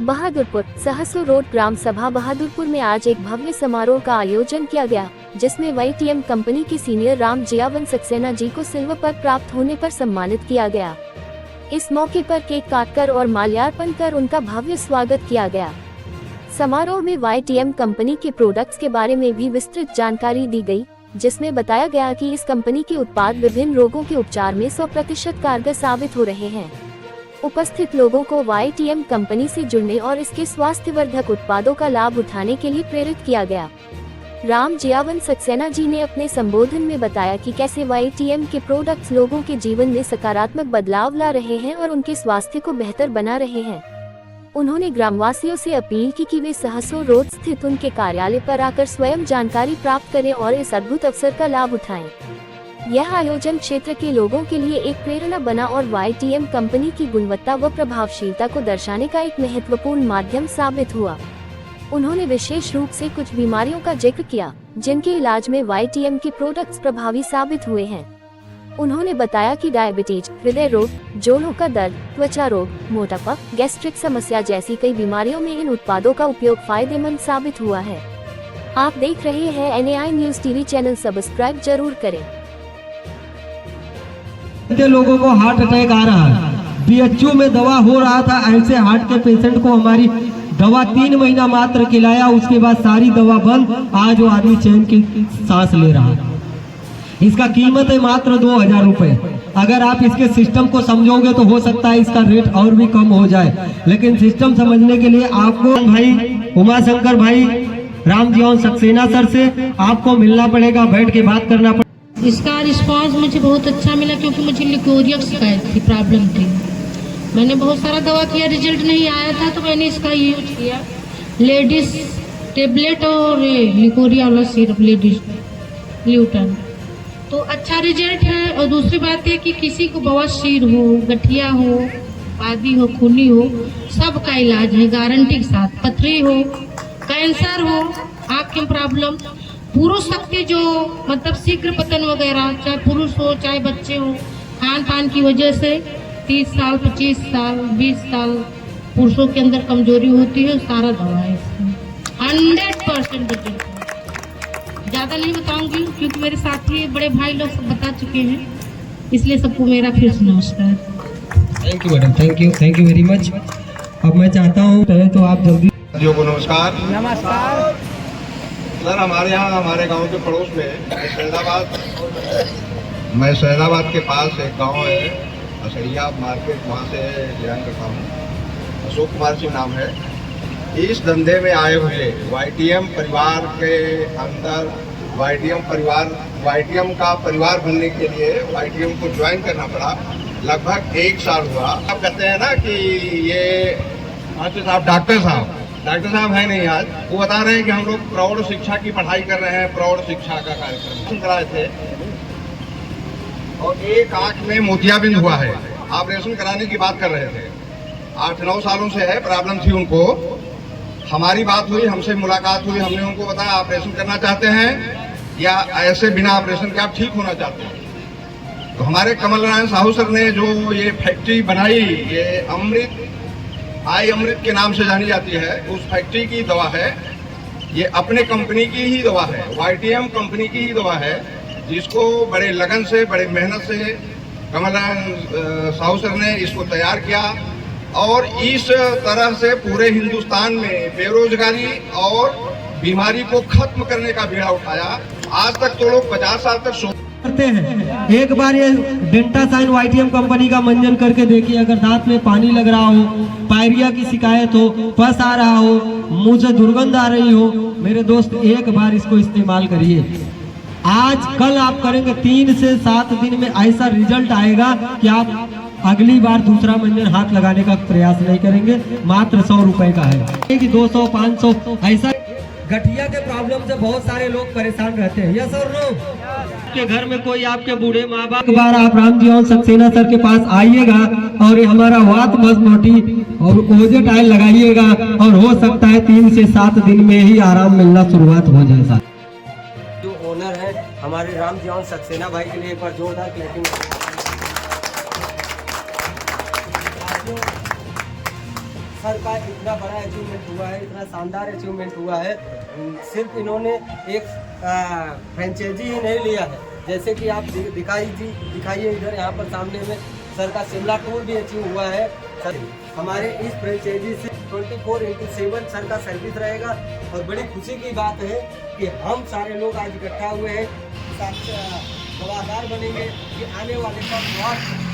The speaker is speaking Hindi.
बहादुरपुर सहसो रोड ग्राम सभा बहादुरपुर में आज एक भव्य समारोह का आयोजन किया गया, जिसमें YTM कंपनी के सीनियर राम जियावन सक्सेना जी को सिल्वर पदक प्राप्त होने पर सम्मानित किया गया। इस मौके पर केक काटकर और माल्यार्पण कर उनका भव्य स्वागत किया गया। समारोह में YTM कंपनी के प्रोडक्ट्स के बारे में भी विस्तृत जानकारी दी गई, जिसमें बताया गया कि इस कंपनी के उत्पाद विभिन्न रोगों के उपचार में 100% कारगर साबित हो रहे हैं। उपस्थित लोगों को YTM कंपनी से जुड़ने और इसके स्वास्थ्यवर्धक उत्पादों का लाभ उठाने के लिए प्रेरित किया गया। राम जियावन सक्सेना जी ने अपने संबोधन में बताया कि कैसे YTM के प्रोडक्ट्स लोगों के जीवन में सकारात्मक बदलाव ला रहे हैं और उनके स्वास्थ्य को बेहतर बना रहे हैं। उन्होंने ग्रामवासियों से अपील की कि वे सहसो रोड स्थित उनके कार्यालय पर आकर स्वयं जानकारी प्राप्त करें और इस अद्भुत अवसर का लाभ उठाएं। यह आयोजन क्षेत्र के लोगों के लिए एक प्रेरणा बना और YTM कंपनी की गुणवत्ता व प्रभावशीलता को दर्शाने का एक महत्वपूर्ण माध्यम साबित हुआ। उन्होंने विशेष रूप से कुछ बीमारियों का जिक्र किया, जिनके इलाज में YTM के प्रोडक्ट्स प्रभावी साबित हुए हैं। उन्होंने बताया कि डायबिटीज, हृदय रोग, जोड़ों का दर्द, त्वचा रोग, मोटापा, गैस्ट्रिक समस्या जैसी कई बीमारियों में इन उत्पादों का उपयोग फायदेमंद साबित हुआ है। आप देख रहे हैं NAI news TV channel, subscribe जरूर करें। लोगों को हार्ट अटैक आ रहा है, BHU में दवा हो रहा था, ऐसे हार्ट के पेशेंट को हमारी दवा 3 महीना मात्र खिलाया, उसके बाद सारी दवा बंद। आज वो आदमी चैन की सांस ले रहा है। इसका कीमत है मात्र 2000 रुपए। अगर आप इसके सिस्टम को समझोगे तो हो सकता है इसका रेट और भी कम हो जाए, लेकिन सिस्टम समझने के लिए आपको भाई उमाशंकर भाई राम जियावन सक्सेना सर से आपको मिलना पड़ेगा, बैठ के बात करना पड़ेगा। इसका रिस्पांस मुझे बहुत अच्छा मिला, क्योंकि मुझे लिकोरिया शिकायत थी, प्रॉब्लम थी। मैंने बहुत सारा दवा किया, रिजल्ट नहीं आया था, तो मैंने इसका यूज किया। लेडीज टेबलेट और लिकोरिया वाला सिरप, लेडीज ल्यूटन, तो अच्छा रिजल्ट है। और दूसरी बात है कि किसी को बवासीर हो, गठिया हो, आदि हो, खूनी हो, सबका इलाज है गारंटी के साथ। पथरी हो, कैंसर हो, आँख की प्रॉब्लम, पुरुष शक्ति जो मतलब शीघ्र पतन वगैरह, चाहे पुरुष हो चाहे बच्चे हो, खान पान की वजह से 30 साल, 25 साल, 20 साल पुरुषों के अंदर कमजोरी होती है, सारा दवा है इसमें 100% रिजल्ट। ज़्यादा नहीं बताऊंगी क्योंकि मेरे साथी बड़े भाई लोग सब बता चुके हैं, इसलिए सबको मेरा फिर से नमस्कार। Thank you madam, thank you very much. अब मैं चाहता हूँ तो आप जल्दी। नमस्कार सर, हमारे यहाँ हमारे गांव के पड़ोस में मैं सैदाबाद के पास एक गांव है असड़िया मार्केट, वहाँ से बिलोंग करता हूँ। अशोक कुमार सिंह नाम है। इस धंधे में आए हुए YTM परिवार के अंदर YTM का परिवार बनने के लिए YTM को ज्वाइन करना पड़ा। लगभग 1 साल हुआ। आप कहते हैं ना कि ये डॉक्टर साहब है नहीं आज, वो बता रहे हैं कि हम लोग प्रौढ़ शिक्षा की पढ़ाई कर रहे हैं, प्रौढ़ शिक्षा का कार्यक्रम कराए थे और एक आंख में मोतियाबिंद हुआ है, ऑपरेशन कराने की बात कर रहे थे। 8-9 सालों से है, प्रॉब्लम थी उनको। हमारी बात हुई, हमसे मुलाकात हुई, हमने उनको बताया ऑपरेशन करना चाहते हैं या ऐसे बिना ऑपरेशन के आप ठीक होना चाहते हैं। तो हमारे कमल नारायण साहू सर ने जो ये फैक्ट्री बनाई, ये अमृत के नाम से जानी जाती है, उस फैक्ट्री की दवा है। ये अपने कंपनी की ही दवा है, YTM कंपनी की ही दवा है, जिसको बड़े लगन से, बड़े मेहनत से कमल नारायण साहू सर ने इसको तैयार किया और इस तरह से पूरे हिंदुस्तान में बेरोजगारी और बीमारी को खत्म करने का बीड़ा उठाया। आज तक तो लोग 50 साल तक करते हैं। एक बार ये डेंटासाइन YTM कंपनी का मंजन करके देखिए। अगर दांत में पानी लग रहा हो, पायरिया की शिकायत हो, पस आ रहा हो, मुंह से दुर्गंध आ रही हो, मेरे दोस्त एक बार इसको इस्तेमाल करिए। आज कल आप करेंगे, 3 से 7 दिन में ऐसा रिजल्ट आएगा कि आप अगली बार दूसरा मंजन हाथ लगाने का प्रयास नहीं करेंगे। मात्र 100 रुपए का है कि 200, 500 ऐसा। गठिया के प्रॉब्लम से बहुत सारे लोग परेशान रहते हैं। यस और नो? के घर में कोई आपके बूढ़े माँ बाप, एक बार आप राम जियावन सक्सेना सर के पास आइएगा और ये हमारा वात मजमोटी और ओजेट ऑयल लगाइएगा और हो सकता है 3 से 7 दिन में ही आराम मिलना शुरुआत हो जाए। जो ओनर है हमारे राम जियावन सक्सेना भाई के लिए एक बार जोरदार क्लैपिंग। 1 सर का इतना बड़ा अचीवमेंट हुआ है, इतना शानदार अचीवमेंट हुआ है। सिर्फ इन्होंने एक फ्रेंचाइजी ही नहीं लिया है, जैसे कि आप दिखाइए इधर यहाँ पर सामने में सर का शिमला टूर भी अचीव हुआ है। सर हमारे इस फ्रेंचाइजी से 24/7 सर का सर्विस रहेगा। और बड़ी खुशी की बात है कि हम सारे लोग आज इकट्ठा हुए हैं, गवाहदार बनेंगे कि आने वाले का बहुत